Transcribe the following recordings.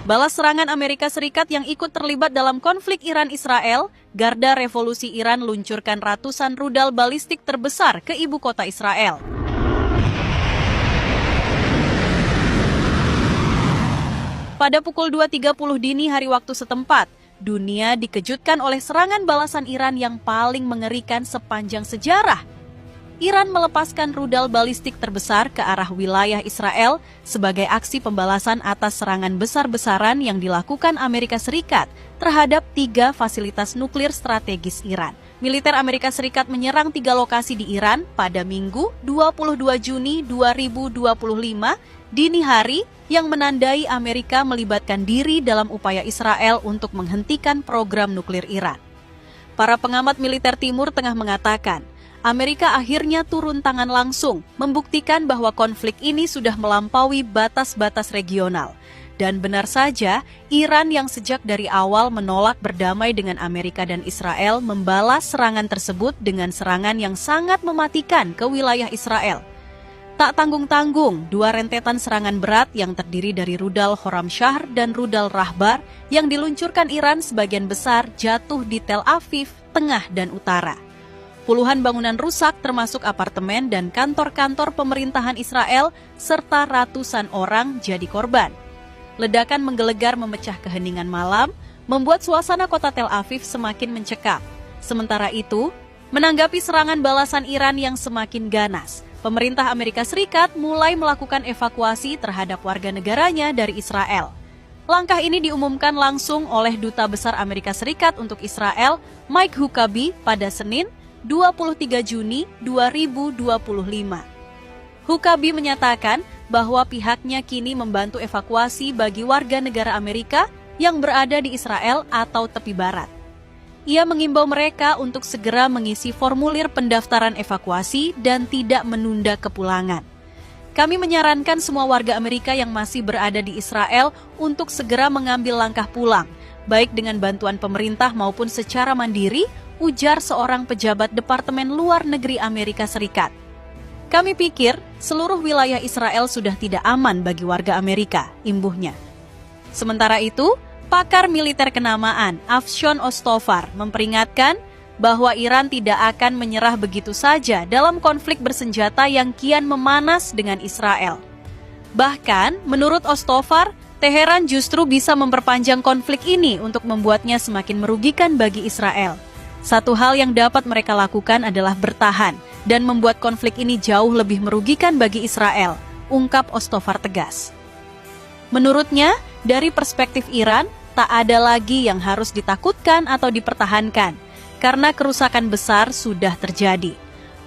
Balas serangan Amerika Serikat yang ikut terlibat dalam konflik Iran-Israel, Garda Revolusi Iran luncurkan ratusan rudal balistik terbesar ke ibu kota Israel. Pada pukul 2.30 dini hari waktu setempat, dunia dikejutkan oleh serangan balasan Iran yang paling mengerikan sepanjang sejarah. Iran melepaskan rudal balistik terbesar ke arah wilayah Israel sebagai aksi pembalasan atas serangan besar-besaran yang dilakukan Amerika Serikat terhadap 3 fasilitas nuklir strategis Iran. Militer Amerika Serikat menyerang 3 lokasi di Iran pada Minggu 22 Juni 2025 dini hari yang menandai Amerika melibatkan diri dalam upaya Israel untuk menghentikan program nuklir Iran. Para pengamat militer timur tengah mengatakan, Amerika akhirnya turun tangan langsung, membuktikan bahwa konflik ini sudah melampaui batas-batas regional. Dan benar saja, Iran yang sejak dari awal menolak berdamai dengan Amerika dan Israel membalas serangan tersebut dengan serangan yang sangat mematikan ke wilayah Israel. Tak tanggung-tanggung, 2 rentetan serangan berat yang terdiri dari rudal Khorramshahr dan rudal Rahbar yang diluncurkan Iran sebagian besar jatuh di Tel Aviv, tengah dan utara. Puluhan bangunan rusak termasuk apartemen dan kantor-kantor pemerintahan Israel serta ratusan orang jadi korban. Ledakan menggelegar memecah keheningan malam, membuat suasana kota Tel Aviv semakin mencekam. Sementara itu, menanggapi serangan balasan Iran yang semakin ganas, pemerintah Amerika Serikat mulai melakukan evakuasi terhadap warga negaranya dari Israel. Langkah ini diumumkan langsung oleh Duta Besar Amerika Serikat untuk Israel, Mike Huckabee, pada Senin, 23 Juni 2025. Huckabee menyatakan bahwa pihaknya kini membantu evakuasi bagi warga negara Amerika yang berada di Israel atau tepi barat. Ia mengimbau mereka untuk segera mengisi formulir pendaftaran evakuasi dan tidak menunda kepulangan. Kami menyarankan semua warga Amerika yang masih berada di Israel untuk segera mengambil langkah pulang, baik dengan bantuan pemerintah maupun secara mandiri, ujar seorang pejabat Departemen Luar Negeri Amerika Serikat. Kami pikir seluruh wilayah Israel sudah tidak aman bagi warga Amerika, imbuhnya. Sementara itu, pakar militer kenamaan Afshon Ostofar memperingatkan bahwa Iran tidak akan menyerah begitu saja dalam konflik bersenjata yang kian memanas dengan Israel. Bahkan, menurut Ostofar, Teheran justru bisa memperpanjang konflik ini untuk membuatnya semakin merugikan bagi Israel. Satu hal yang dapat mereka lakukan adalah bertahan dan membuat konflik ini jauh lebih merugikan bagi Israel, ungkap Ostofar tegas. Menurutnya, dari perspektif Iran, tak ada lagi yang harus ditakutkan atau dipertahankan, karena kerusakan besar sudah terjadi.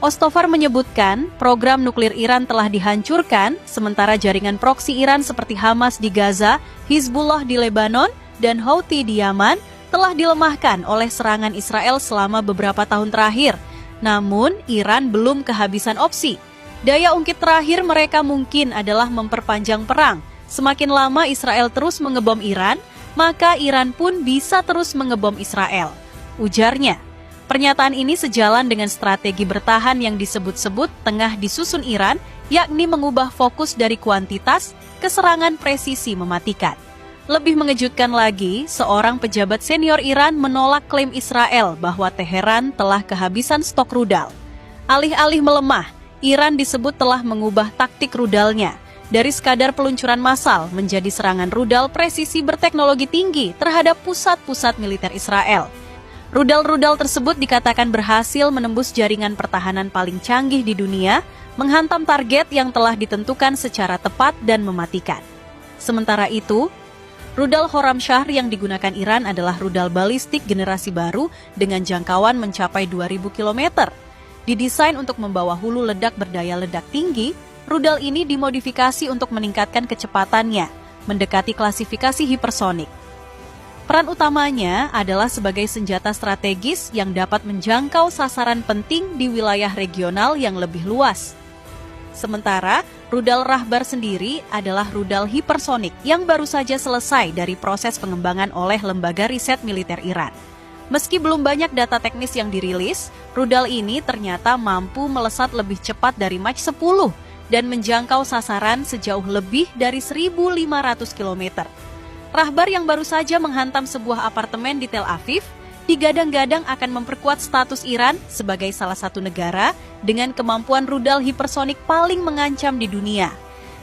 Ostofar menyebutkan program nuklir Iran telah dihancurkan, sementara jaringan proksi Iran seperti Hamas di Gaza, Hizbullah di Lebanon, dan Houthi di Yaman telah dilemahkan oleh serangan Israel selama beberapa tahun terakhir. Namun, Iran belum kehabisan opsi. Daya ungkit terakhir mereka mungkin adalah memperpanjang perang. Semakin lama Israel terus mengebom Iran, maka Iran pun bisa terus mengebom Israel, ujarnya. Pernyataan ini sejalan dengan strategi bertahan yang disebut-sebut tengah disusun Iran, yakni mengubah fokus dari kuantitas ke serangan presisi mematikan. Lebih mengejutkan lagi, seorang pejabat senior Iran menolak klaim Israel bahwa Teheran telah kehabisan stok rudal. Alih-alih melemah, Iran disebut telah mengubah taktik rudalnya dari sekadar peluncuran massal menjadi serangan rudal presisi berteknologi tinggi terhadap pusat-pusat militer Israel. Rudal-rudal tersebut dikatakan berhasil menembus jaringan pertahanan paling canggih di dunia, menghantam target yang telah ditentukan secara tepat dan mematikan. Sementara itu, rudal Khorramshahr yang digunakan Iran adalah rudal balistik generasi baru dengan jangkauan mencapai 2.000 km. Didesain untuk membawa hulu ledak berdaya ledak tinggi, rudal ini dimodifikasi untuk meningkatkan kecepatannya, mendekati klasifikasi hipersonik. Peran utamanya adalah sebagai senjata strategis yang dapat menjangkau sasaran penting di wilayah regional yang lebih luas. Sementara, rudal Rahbar sendiri adalah rudal hipersonik yang baru saja selesai dari proses pengembangan oleh Lembaga Riset Militer Iran. Meski belum banyak data teknis yang dirilis, rudal ini ternyata mampu melesat lebih cepat dari Mach 10 dan menjangkau sasaran sejauh lebih dari 1.500 km. Rahbar yang baru saja menghantam sebuah apartemen di Tel Aviv digadang-gadang akan memperkuat status Iran sebagai salah satu negara dengan kemampuan rudal hipersonik paling mengancam di dunia.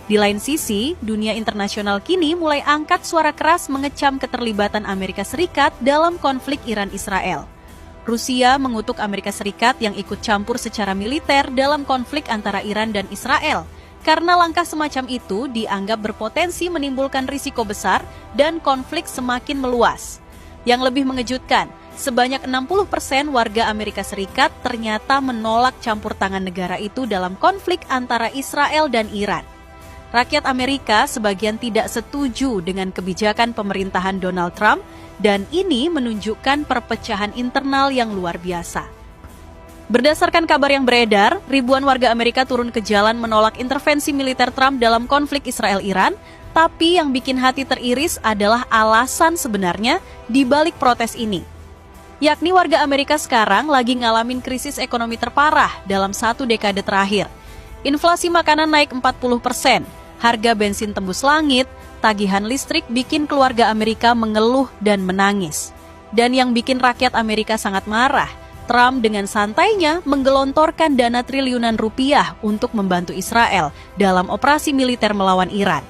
Di lain sisi, dunia internasional kini mulai angkat suara keras mengecam keterlibatan Amerika Serikat dalam konflik Iran-Israel. Rusia mengutuk Amerika Serikat yang ikut campur secara militer dalam konflik antara Iran dan Israel, karena langkah semacam itu dianggap berpotensi menimbulkan risiko besar dan konflik semakin meluas. Yang lebih mengejutkan, sebanyak 60% warga Amerika Serikat ternyata menolak campur tangan negara itu dalam konflik antara Israel dan Iran. Rakyat Amerika sebagian tidak setuju dengan kebijakan pemerintahan Donald Trump, dan ini menunjukkan perpecahan internal yang luar biasa. Berdasarkan kabar yang beredar, ribuan warga Amerika turun ke jalan menolak intervensi militer Trump dalam konflik Israel-Iran, tapi yang bikin hati teriris adalah alasan sebenarnya di balik protes ini. Yakni warga Amerika sekarang lagi ngalamin krisis ekonomi terparah dalam 1 dekade terakhir. Inflasi makanan naik 40%, harga bensin tembus langit, tagihan listrik bikin keluarga Amerika mengeluh dan menangis. Dan yang bikin rakyat Amerika sangat marah, Trump dengan santainya menggelontorkan dana triliunan rupiah untuk membantu Israel dalam operasi militer melawan Iran.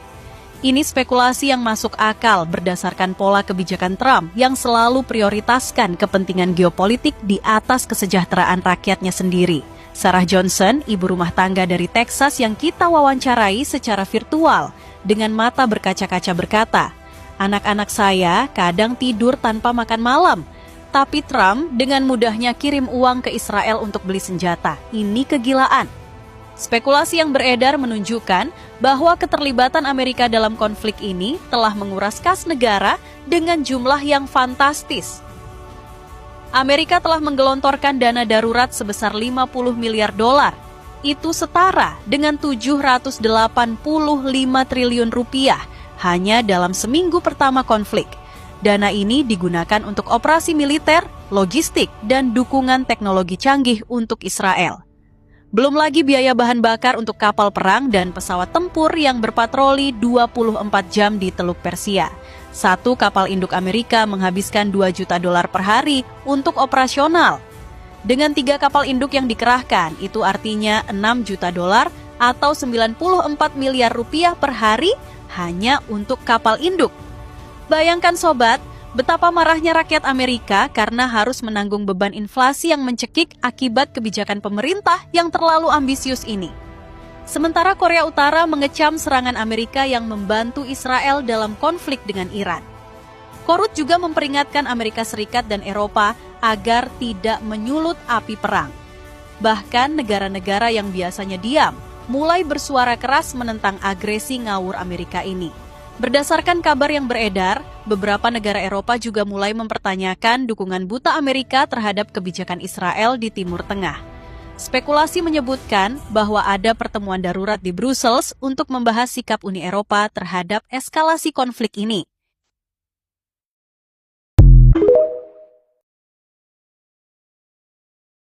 Ini spekulasi yang masuk akal berdasarkan pola kebijakan Trump yang selalu prioritaskan kepentingan geopolitik di atas kesejahteraan rakyatnya sendiri. Sarah Johnson, ibu rumah tangga dari Texas yang kita wawancarai secara virtual, dengan mata berkaca-kaca berkata, "Anak-anak saya kadang tidur tanpa makan malam, tapi Trump dengan mudahnya kirim uang ke Israel untuk beli senjata. Ini kegilaan." Spekulasi yang beredar menunjukkan bahwa keterlibatan Amerika dalam konflik ini telah menguras kas negara dengan jumlah yang fantastis. Amerika telah menggelontorkan dana darurat sebesar 50 miliar dolar. Itu setara dengan 785 triliun rupiah hanya dalam seminggu pertama konflik. Dana ini digunakan untuk operasi militer, logistik, dan dukungan teknologi canggih untuk Israel. Belum lagi biaya bahan bakar untuk kapal perang dan pesawat tempur yang berpatroli 24 jam di Teluk Persia. Satu kapal induk Amerika menghabiskan 2 juta dolar per hari untuk operasional. Dengan 3 kapal induk yang dikerahkan, itu artinya 6 juta dolar atau 94 miliar rupiah per hari hanya untuk kapal induk. Bayangkan sobat, betapa marahnya rakyat Amerika karena harus menanggung beban inflasi yang mencekik akibat kebijakan pemerintah yang terlalu ambisius ini. Sementara Korea Utara mengecam serangan Amerika yang membantu Israel dalam konflik dengan Iran. Korut juga memperingatkan Amerika Serikat dan Eropa agar tidak menyulut api perang. Bahkan negara-negara yang biasanya diam mulai bersuara keras menentang agresi ngawur Amerika ini. Berdasarkan kabar yang beredar, beberapa negara Eropa juga mulai mempertanyakan dukungan buta Amerika terhadap kebijakan Israel di Timur Tengah. Spekulasi menyebutkan bahwa ada pertemuan darurat di Brussels untuk membahas sikap Uni Eropa terhadap eskalasi konflik ini.